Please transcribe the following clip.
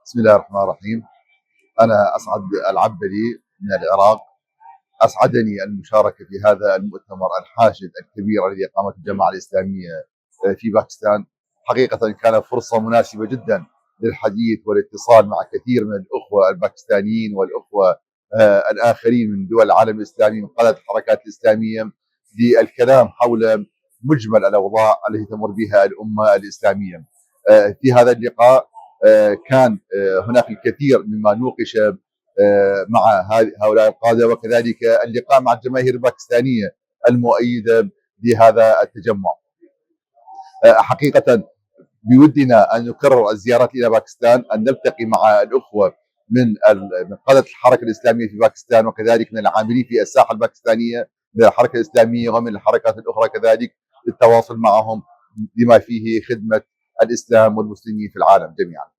بسم الله الرحمن الرحيم. أنا أسعد العبدلي من العراق. أسعدني المشاركة في هذا المؤتمر الحاشد الكبير الذي قامت الجماعة الإسلامية في باكستان. حقيقة كانت فرصة مناسبة جدا للحديث والاتصال مع كثير من الأخوة الباكستانيين والأخوة الآخرين من دول العالم الإسلامي من قادة الحركات الإسلامية للكلام حول مجمل الأوضاع التي تمر بها الأمة الإسلامية. في هذا اللقاء كان هناك الكثير مما نوقش مع هؤلاء القادة، وكذلك اللقاء مع الجماهير الباكستانية المؤيدة لهذا التجمع. حقيقة بودنا أن نكرر الزيارات إلى باكستان، أن نلتقي مع الأخوة من قادة الحركة الإسلامية في باكستان، وكذلك من العاملين في الساحة الباكستانية من الحركة الإسلامية ومن الحركات الأخرى كذلك، للتواصل معهم بما فيه خدمة الإسلام والمسلمين في العالم جميعا.